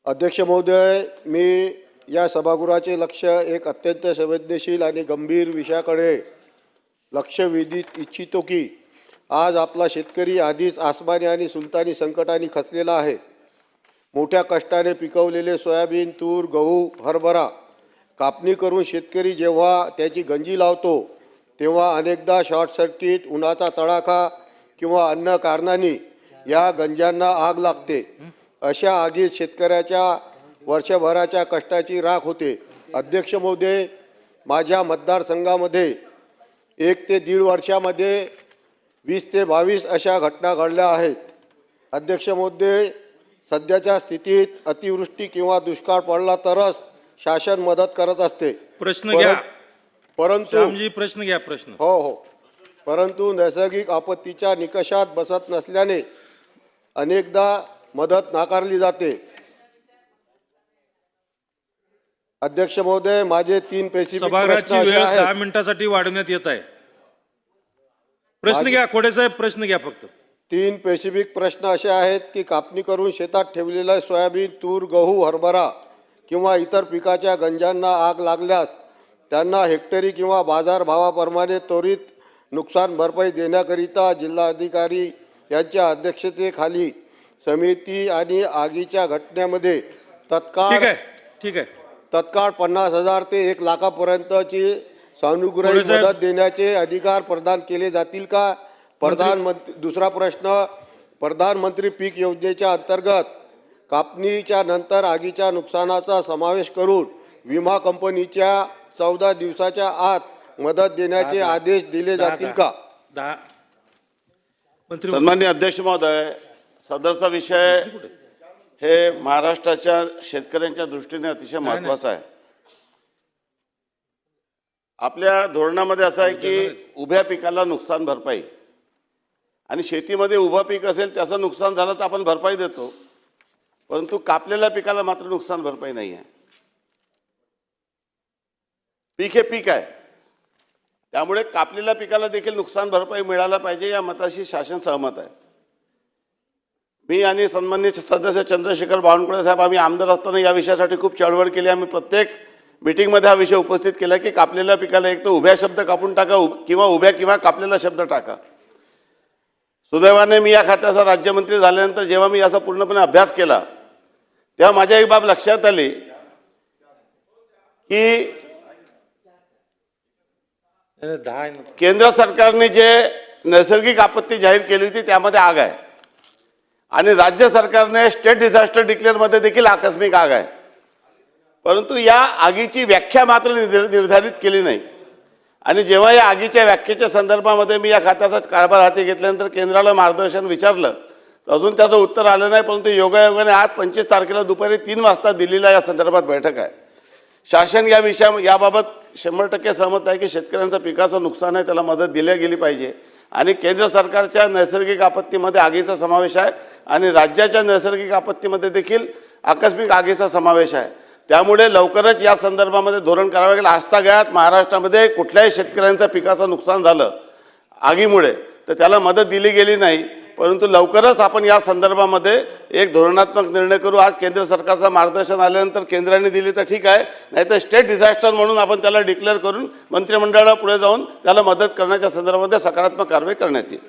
अध्यक्ष महोदय, मी या सभागृहाचे लक्ष एक अत्यंत संवेदनशील आणि गंभीर विषयाकडे लक्ष वेधित इच्छितो की आज आपला शेतकरी आधीच आसमानी आणि सुलतानी संकटाने खचलेला आहे। मोठ्या कष्टाने पिकवलेले सोयाबीन, तूर, गहू, हरभरा कापणी करून शेतकरी जेव्हा त्याची गंजी लावतो तेव्हा अनेकदा शॉर्ट सर्किट, उन्हाचा तडाखा किंवा अन्य कारणांनी या गंजांना आग लागते। अशा आगीत शेतकऱ्याच्या वर्षभराच्या कष्टाची राख होते। अध्यक्ष महोदय, माझ्या मतदारसंघामध्ये 1 ते 1.5 वर्षामध्ये 20 ते 22 अशा घटना घडल्या आहेत। अध्यक्ष महोदय, सध्याच्या स्थितीत अतिवृष्टी किंवा दुष्काळ पडला तरच शासन मदत करत असते। प्रश्न घ्या। परंतु श्यामजी प्रश्न घ्या। प्रश्न हो परंतु नैसर्गिक आपत्तीच्या निकषात बसत नसल्याने अनेकदा मदत नाकारली जाते। अध्यक्ष महोदय, माझे 3 स्पेसिफिक सभागृहाची प्रश्न वेळ असे 10 आहेत। मिनिटांसाठी वाढवण्यात येत आहे। प्रश्न घ्या खोडे साहेब, प्रश्न घ्या फक्त। 3 स्पेसिफिक प्रश्न असे आहेत की कापणी करून शेतात ठेवलेला सोयाबीन, तूर, गहू, हरभरा किंवा इतर पिकाच्या गंजांना आग लागल्यास त्यांना हेक्टरी किंवा बाजारभावाप्रमाणे त्वरित नुकसान भरपाई देण्याकरिता जिल्हाधिकारी यांच्या अध्यक्षतेखाली समिती आणि आगीच्या घटनेमध्ये तत्काळ 50,000 ते 1 लाखापर्यंतची सानुग्रही मदत देण्याचे अधिकार प्रदान केले जातील का? दुसरा प्रश्न, प्रधानमंत्री पीक योजनेच्या अंतर्गत कापणीच्या नंतर आगीच्या नुकसानाचा समावेश करून विमा कंपनीच्या 14 दिवसाच्या आत मदत देण्याचे आदेश दिले जातील का? सन्माननीय अध्यक्ष महोदय, सदरचा विषय हे महाराष्ट्राच्या शेतकऱ्यांच्या दृष्टीने अतिशय महत्त्वाचा आहे। आपल्या धोरणामध्ये असं आहे की उभ्या पिकाला नुकसान भरपाई, आणि शेतीमध्ये उभं पीक असेल त्याचं नुकसान झालं तर आपण भरपाई देतो, परंतु कापलेल्या पिकाला मात्र नुकसान भरपाई नाही आहे। पीक हे पीक आहे, त्यामुळे कापलेल्या पिकाला देखील नुकसान भरपाई मिळायला पाहिजे या मताशी शासन सहमत आहे। मी आणि सन्माननीय सदस्य चंद्रशेखर बावनकुळे साहेब आम्ही आमदार असताना या विषयासाठी खूप चळवळ केली। आम्ही प्रत्येक मीटिंगमध्ये हा विषय उपस्थित केला की कापलेल्या पिकाला एक तर उभ्या शब्द कापून टाका किंवा कापलेला शब्द टाका। सुदैवाने मी या खात्याचा राज्यमंत्री झाल्यानंतर जेव्हा मी याचा पूर्णपणे अभ्यास केला तेव्हा माझ्या एक बाब लक्षात आली की केंद्र सरकारने जे नैसर्गिक आपत्ती जाहीर केली होती त्यामध्ये आग आहे, आणि राज्य सरकारने स्टेट डिझास्टर डिक्लेअर मध्ये देखील आकस्मिक आग आहे, परंतु या आगीची व्याख्या मात्र निर्धारित केली नाही। आणि जेव्हा या आगीच्या व्याख्येच्या संदर्भामध्ये मी या खात्याचा कारभार हाती घेतल्यानंतर केंद्राला मार्गदर्शन विचारलं तर अजून त्याचं उत्तर आलं नाही, परंतु योगायोगाने आज 25 तारखेला दुपारी 3 वाजता दिल्लीला या संदर्भात बैठक आहे। शासन याबाबत 100% सहमत आहे की शेतकऱ्यांचं पिकाचं नुकसान आहे त्याला मदत दिली गेली पाहिजे, आणि केंद्र सरकारच्या नैसर्गिक आपत्तीमध्ये आगीचा समावेश आहे आणि राज्याच्या नैसर्गिक आपत्तीमध्ये देखील आकस्मिक आगीचा समावेश आहे। त्यामुळे लवकरच या संदर्भामध्ये धोरण करावे लागेल। आजतागायत महाराष्ट्रामध्ये कुठल्याही शेतकऱ्यांचं पिकाचं नुकसान झालं आगीमुळे तर त्याला मदत दिली गेली नाही, परंतु लवकरच आपण या संदर्भामध्ये एक धोरणात्मक निर्णय करू। आज केंद्र सरकारचं मार्गदर्शन आल्यानंतर केंद्राने दिली तर ठीक आहे, नाहीतर स्टेट डिझास्टर म्हणून आपण त्याला डिक्लेअर करून मंत्रिमंडळाला पुढे जाऊन त्याला मदत करण्याच्या संदर्भामध्ये सकारात्मक कारवाई करण्यात येईल।